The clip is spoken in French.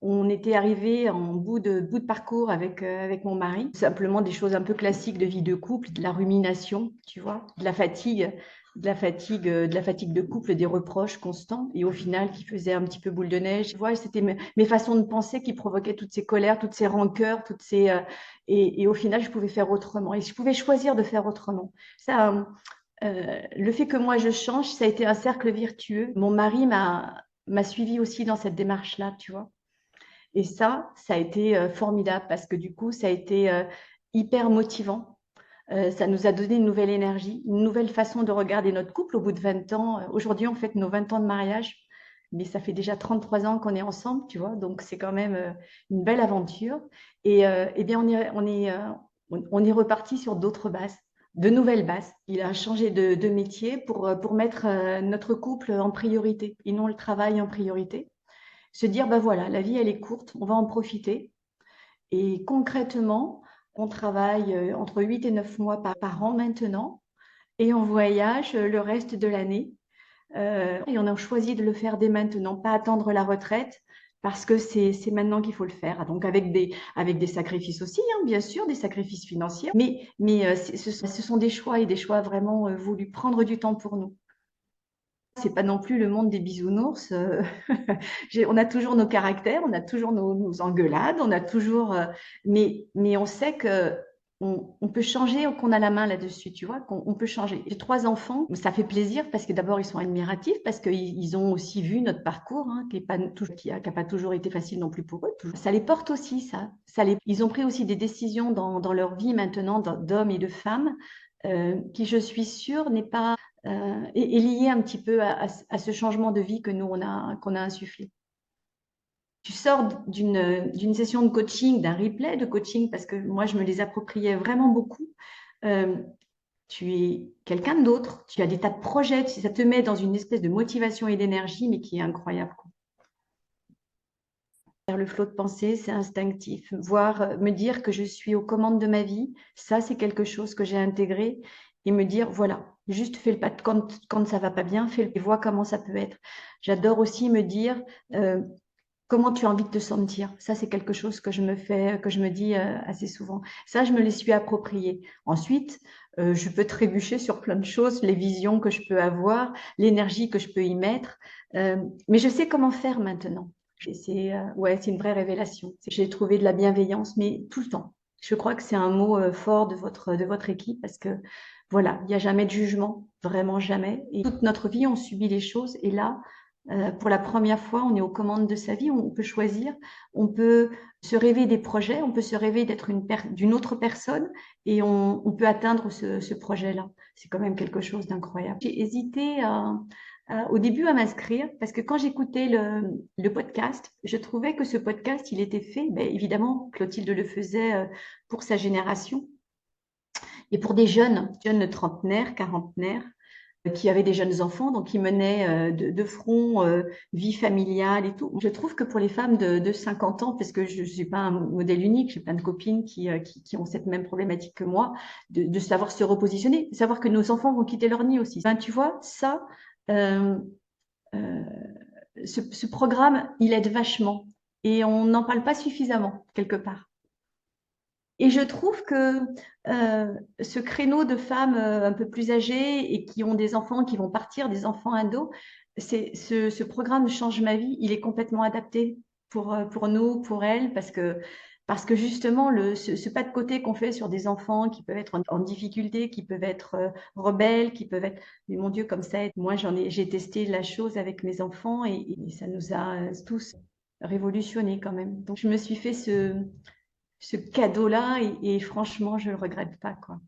On était arrivé en bout de parcours avec mon mari. Simplement des choses un peu classiques de vie de couple, de la rumination, tu vois, de la fatigue de couple, des reproches constants. Et au final, qui faisait un petit peu boule de neige. Tu vois, c'était mes façons de penser qui provoquaient toutes ces colères, toutes ces rancœurs, et au final, je pouvais faire autrement. Et je pouvais choisir de faire autrement. Ça, le fait que moi je change, ça a été un cercle vertueux. Mon mari m'a suivi aussi dans cette démarche-là, tu vois. Et ça a été formidable parce que du coup, ça a été hyper motivant. Ça nous a donné une nouvelle énergie, une nouvelle façon de regarder notre couple au bout de 20 ans. Aujourd'hui, on fête nos 20 ans de mariage, mais ça fait déjà 33 ans qu'on est ensemble, tu vois. Donc, c'est quand même une belle aventure. Et eh bien, on est reparti sur d'autres bases, de nouvelles bases. Il a changé de métier pour mettre notre couple en priorité et non le travail en priorité. Se dire, bah voilà, la vie, elle est courte, on va en profiter. Et concrètement, on travaille entre 8 et 9 mois par an maintenant et on voyage le reste de l'année. Et on a choisi de le faire dès maintenant, pas attendre la retraite parce que c'est maintenant qu'il faut le faire. Donc avec des sacrifices aussi, hein, bien sûr, des sacrifices financiers, mais ce sont des choix et des choix vraiment voulus, prendre du temps pour nous. C'est pas non plus le monde des bisounours. On a toujours nos caractères, on a toujours nos engueulades, on a toujours, mais on sait que on peut changer, qu'on a la main là-dessus, tu vois, qu'on on peut changer. J'ai 3 enfants, ça fait plaisir parce que d'abord ils sont admiratifs, parce qu'ils ont aussi vu notre parcours, hein, qui a pas toujours été facile non plus pour eux. Ça les porte aussi, ça. Ils ont pris aussi des décisions dans leur vie maintenant d'hommes et de femmes, qui je suis sûre n'est pas est lié un petit peu à ce changement de vie que nous, qu'on a insufflé. Tu sors d'une session de coaching, d'un replay de coaching, parce que moi, je me les appropriais vraiment beaucoup. Euh, Tu es quelqu'un d'autre, tu as des tas de projets, ça te met dans une espèce de motivation et d'énergie, mais qui est incroyable, quoi. Faire le flot de pensée, c'est instinctif. Voir, me dire que je suis aux commandes de ma vie, ça, c'est quelque chose que j'ai intégré. Et me dire, voilà, juste fais le pas quand ça va pas bien, fais et vois comment ça peut être. J'adore aussi me dire comment tu as envie de te sentir. Ça, c'est quelque chose que je me dis assez souvent. Ça, je me les suis appropriées. Ensuite, je peux trébucher sur plein de choses, les visions que je peux avoir, l'énergie que je peux y mettre. Mais je sais comment faire maintenant. Ouais, c'est une vraie révélation. J'ai trouvé de la bienveillance, mais tout le temps. Je crois que c'est un mot fort de votre équipe parce que voilà, il n'y a jamais de jugement, vraiment jamais. Et toute notre vie, on subit les choses. Et là, pour la première fois, on est aux commandes de sa vie, on peut choisir, on peut se rêver des projets, on peut se rêver d'être d'une autre personne et on peut atteindre ce projet-là. C'est quand même quelque chose d'incroyable. J'ai hésité au début à m'inscrire parce que quand j'écoutais le podcast, je trouvais que ce podcast, il était fait, ben, évidemment, Clotilde le faisait pour sa génération et pour des jeunes trentenaires, quarantenaires, qui avaient des jeunes enfants, donc qui menaient de front vie familiale et tout. Je trouve que pour les femmes de 50 ans, parce que je ne suis pas un modèle unique, j'ai plein de copines qui ont cette même problématique que moi, de savoir se repositionner, de savoir que nos enfants vont quitter leur nid aussi. Ben, tu vois, ça, euh, euh, ce programme, il aide vachement et on n'en parle pas suffisamment quelque part. Et je trouve que ce créneau de femmes un peu plus âgées et qui ont des enfants qui vont partir, des enfants ados, ce programme Change ma vie, il est complètement adapté pour nous, pour elles, parce que justement, ce pas de côté qu'on fait sur des enfants qui peuvent être en difficulté, qui peuvent être rebelles, qui peuvent être, mais mon Dieu, comme ça, moi, j'ai testé la chose avec mes enfants et ça nous a tous révolutionnés quand même. Donc, je me suis fait ce cadeau-là et franchement, je le regrette pas, quoi.